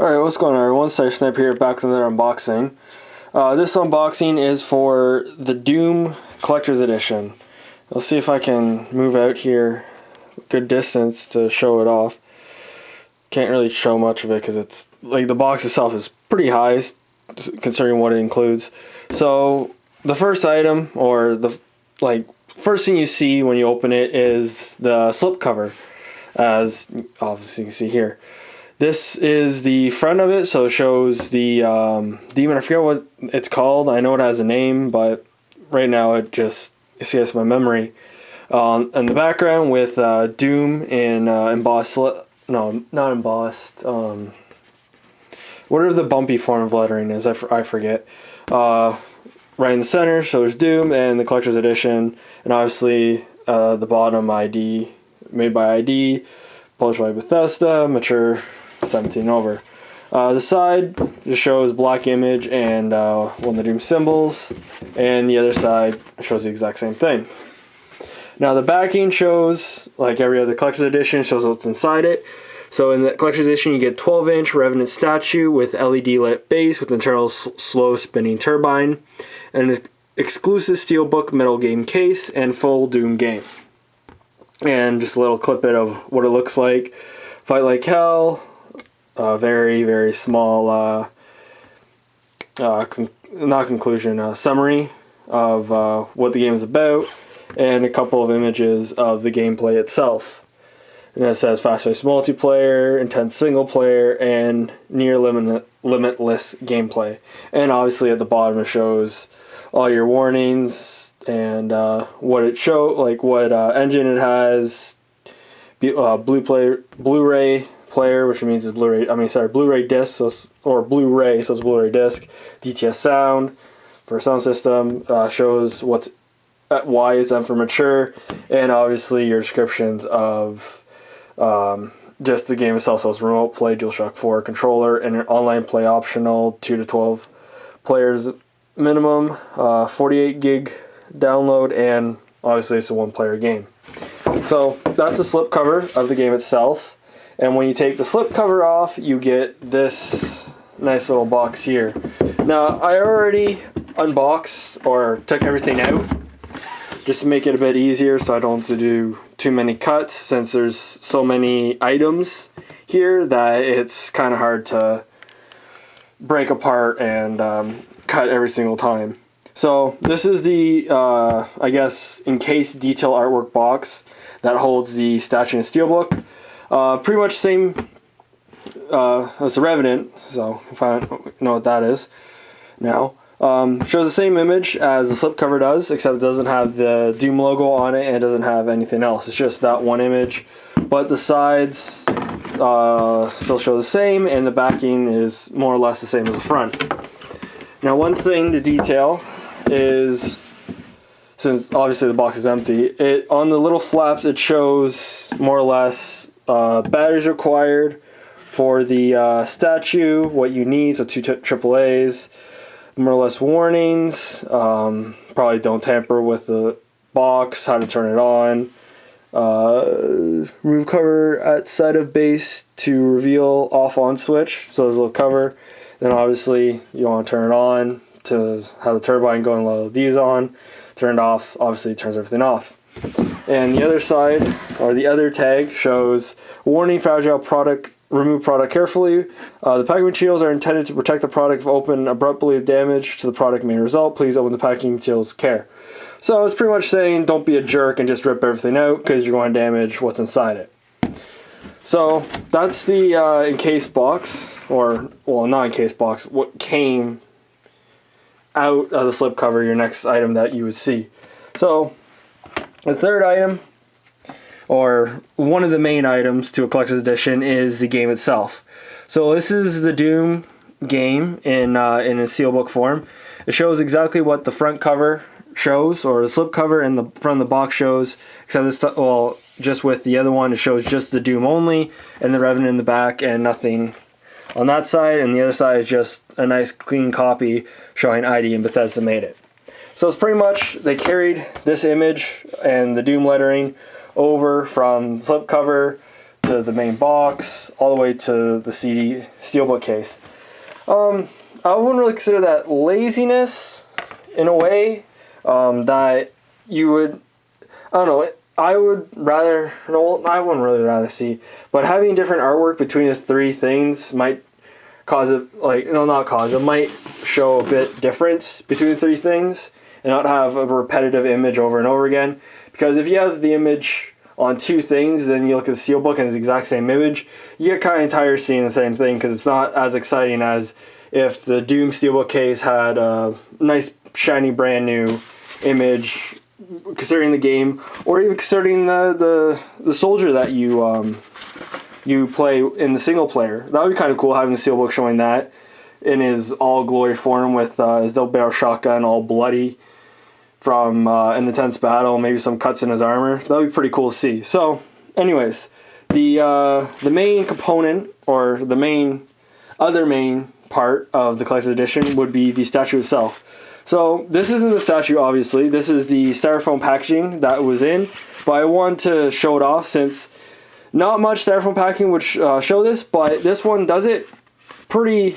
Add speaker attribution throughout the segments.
Speaker 1: Alright, what's going on everyone? Sniper here, back with another unboxing. This unboxing is for the Doom Collector's Edition. I'll see if I can move out here a good distance to show it off. Can't really show much of it because it's like the box itself is pretty high considering what it includes. So the first item, or the first thing you see when you open it, is the slipcover, as obviously you can see here. This is the front of it, so it shows the demon. I forget what it's called. I know it has a name, but right now it just escapes my memory. In the background with Doom in embossed. No, not embossed. Whatever the bumpy form of lettering is, I forget. Right in the center shows Doom and the Collector's Edition, and obviously the bottom ID, made by ID, published by Bethesda, mature 17 over. The side just shows black image and one of the Doom symbols, and the other side shows the exact same thing. Now the backing shows, like every other Collector's Edition, shows what's inside it. So in the Collector's Edition you get 12-inch Revenant statue with LED lit base with internal slow spinning turbine, and an exclusive steelbook metal game case, and full Doom game. And just a little clip it of what it looks like. Fight Like Hell, very, very small summary of what the game is about, and a couple of images of the gameplay itself. And it says fast-paced multiplayer, intense single player, and near limitless gameplay. And obviously at the bottom it shows all your warnings and what it what engine it has, Blu-ray player, which means it's Blu-ray disc, or Blu-ray, so it's Blu-ray disc, DTS sound for sound system, shows why it's M for mature, and obviously your descriptions of just the game itself. So it's remote play, DualShock 4 controller, and an online play optional, 2 to 12 players minimum, 48 gig download, and obviously it's a one-player game. So that's the slipcover of the game itself. And when you take the slipcover off, you get this nice little box here. Now, I already unboxed or took everything out just to make it a bit easier, so I don't have to do too many cuts, since there's so many items here that it's kind of hard to break apart and cut every single time. So this is the, I guess, encased detail artwork box that holds the statue and steelbook. Pretty much same, it's a Revenant, so if I know what that is now. Shows the same image as the slipcover does, except it doesn't have the Doom logo on it and it doesn't have anything else. It's just that one image, but the sides still show the same, and the backing is more or less the same as the front. Now, one thing to detail is, since obviously the box is empty, on the little flaps it shows more or less batteries required for the statue, what you need, so 2 AAAs, more or less warnings, probably don't tamper with the box, how to turn it on, remove cover at side of base to reveal off-on switch, so there's a little cover. Then obviously you want to turn it on to have the turbine going, LEDs on, turn it off, obviously it turns everything off. And the other side, or the other tag, shows warning: fragile product, remove product carefully. The packing materials are intended to protect the product if opened abruptly. Damage to the product may result. Please open the packing materials with care. So it's pretty much saying don't be a jerk and just rip everything out, because you're going to damage what's inside it. So that's the encased box, or, well, not encased box, what came out of the slipcover, your next item that you would see. So the third item, or one of the main items to a collector's edition, is the game itself. So this is the Doom game in a steelbook form. It shows exactly what the front cover shows, or the slipcover and the front of the box shows, except this, well, just with the other one it shows just the Doom only, and the Revenant in the back, and nothing on that side, and the other side is just a nice clean copy showing ID and Bethesda made it. So it's pretty much, they carried this image and the Doom lettering over from slipcover to the main box, all the way to the CD steelbook case. I wouldn't really consider that laziness in a way, that you would, I don't know, I would rather, no, I wouldn't really rather see, but having different artwork between these three things might cause it, like, no, not cause, it might show a bit difference between the three things and not have a repetitive image over and over again. Because if you have the image on two things, then you look at the steelbook and it's the exact same image, you get kind of tired of seeing the same thing because it's not as exciting as if the Doom steelbook case had a nice, shiny, brand new image considering the game, or even considering the soldier that you play in the single player. That would be kind of cool, having the steelbook showing that in his all glory form with his double barrel shotgun all bloody from an intense battle, maybe some cuts in his armor. That would be pretty cool to see. So anyways, the main component, or the other main part of the collector's edition would be the statue itself. So this isn't the statue, obviously. This is the styrofoam packaging that was in, but I wanted to show it off since not much styrofoam packaging would show this, but this one does it pretty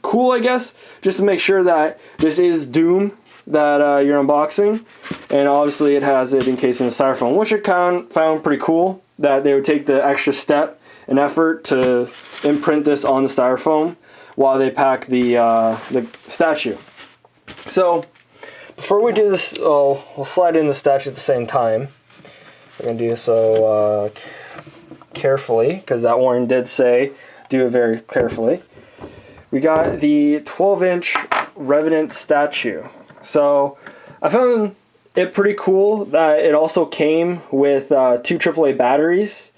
Speaker 1: cool, I guess, just to make sure that this is Doom that you're unboxing, and obviously it has it encased in the styrofoam, which I found pretty cool that they would take the extra step and effort to imprint this on the styrofoam while they pack the statue. So before we do this, we'll slide in the statue at the same time. We're going to do so carefully, because that warning did say do it very carefully. We got the 12-inch Revenant statue. So I found it pretty cool that it also came with 2 AAA batteries.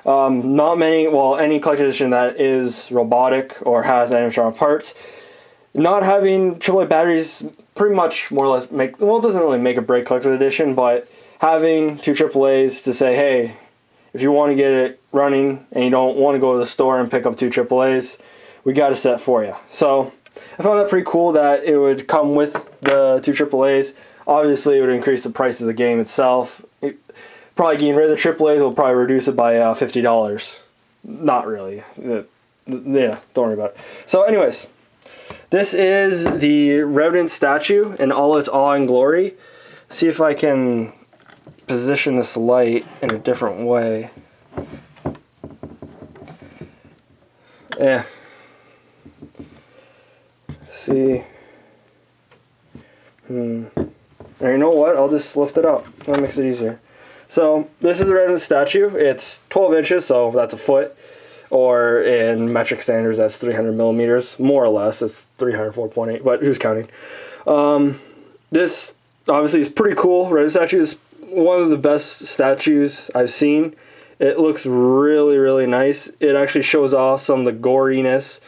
Speaker 1: Not many, well, any collector's edition that is robotic or has animatronic parts, not having AAA batteries pretty much more or less it doesn't really make or break collector's edition, but having 2 AAAs to say, hey, if you want to get it running and you don't want to go to the store and pick up 2 AAAs, we got a set for you. So I found that pretty cool that it would come with the 2 AAAs. Obviously, it would increase the price of the game itself. Probably getting rid of the AAAs will probably reduce it by $50. Not really. Yeah, don't worry about it. So anyways, this is the Revenant statue in all its awe and glory. See if I can position this light in a different way. Yeah. See. Or you know what? I'll just lift it up. That makes it easier. So this is the Revenant statue. It's 12 inches, so that's a foot. Or in metric standards, that's 300 millimeters. More or less, it's 304.8, but who's counting? This obviously is pretty cool. Revenant statue is one of the best statues I've seen. It looks really, really nice. It actually shows off some of the goriness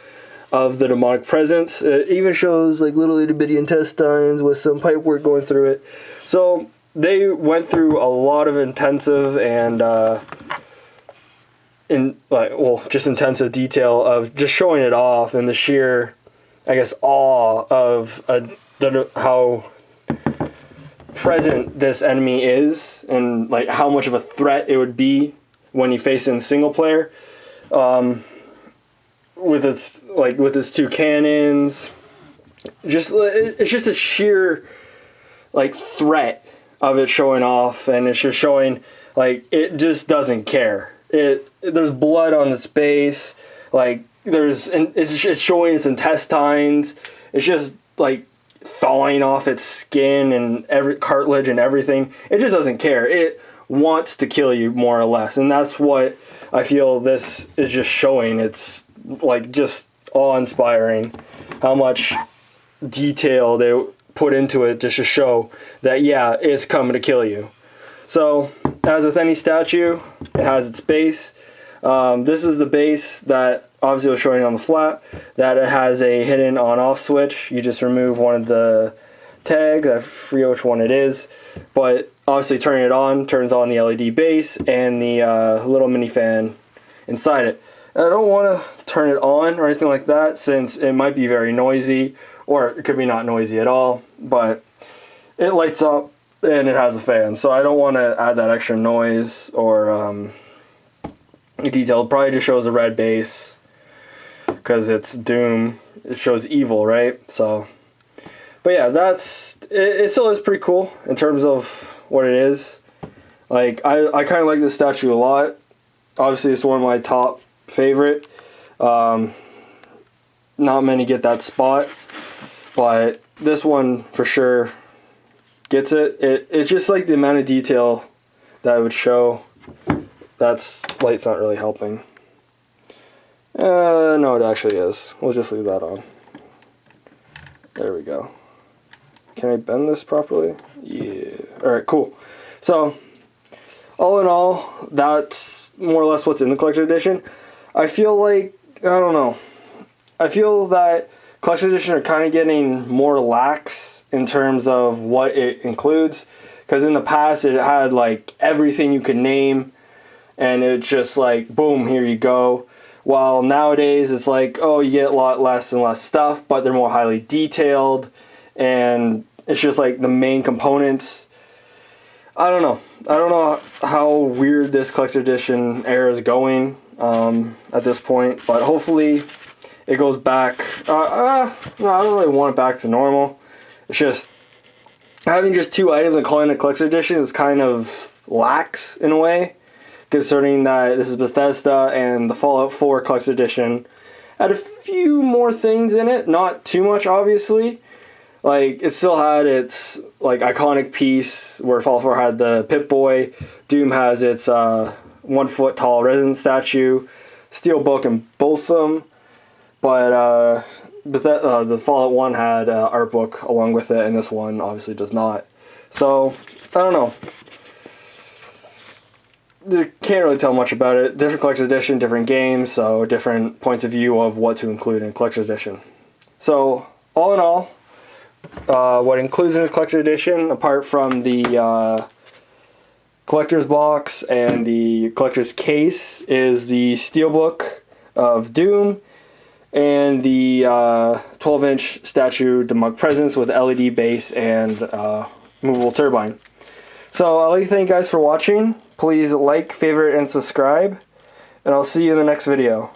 Speaker 1: of the demonic presence. It even shows like little itty bitty intestines with some pipe work going through it. So they went through a lot of intensive and just intensive detail of just showing it off, and the sheer, I guess, awe of how present this enemy is, and like how much of a threat it would be when you face it in single player. With its 2 cannons, it's just a sheer like threat of it showing off, and it's just showing like it just doesn't care. There's blood on its base, like it's showing its intestines. It's just like thawing off its skin and every cartilage and everything. It just doesn't care. It wants to kill you, more or less, and that's what I feel this is just showing. It's like just awe-inspiring how much detail they put into it just to show that, yeah, it's coming to kill you. So as with any statue, it has its base. This is the base that obviously was showing on the flat, that it has a hidden on-off switch. You just remove one of the tags. I forget which one it is, but obviously turning it on turns on the LED base and the little mini fan inside it. I don't want to turn it on or anything like that, since it might be very noisy, or it could be not noisy at all, but it lights up and it has a fan, so I don't want to add that extra noise or detailed. Probably just shows the red base because it's Doom. It shows evil, right? So, but yeah, it still is pretty cool in terms of what it is. Like, I kind of like this statue a lot. Obviously, it's one of my top favorite. Not many get that spot, but this one for sure gets it. It's just like the amount of detail that it would show. That's light's not really helping. No, it actually is. We'll just leave that on. There we go. Can I bend this properly? Yeah. Alright, cool. So, all in all, that's more or less what's in the collector edition. I feel like, I don't know. I feel that collector edition are kind of getting more lax in terms of what it includes. Because in the past, it had like everything you could name. And it's just like, boom, here you go. While nowadays, it's like, oh, you get a lot less and less stuff, but they're more highly detailed. And it's just like the main components. I don't know. I don't know how weird this collector edition era is going at this point, but hopefully it goes back. No, I don't really want it back to normal. It's just having just 2 items and calling it a collector edition is kind of lax in a way, concerning that this is Bethesda and the Fallout 4 collector edition had a few more things in it, not too much obviously. Like, it still had its like iconic piece where Fallout 4 had the Pip-Boy. Doom has its 1 foot tall resin statue, Steelbook in both of them, but the Fallout 1 had art book along with it, and this one obviously does not. So I don't know. You can't really tell much about it. Different collector's edition, different games, so different points of view of what to include in collector's edition. So all in all, what includes in the collector's edition, apart from the collector's box and the collector's case, is the Steelbook of Doom and the 12-inch statue Demonic Presence with LED base and movable turbine. So I'd like to thank you guys for watching. Please like, favorite, and subscribe. And I'll see you in the next video.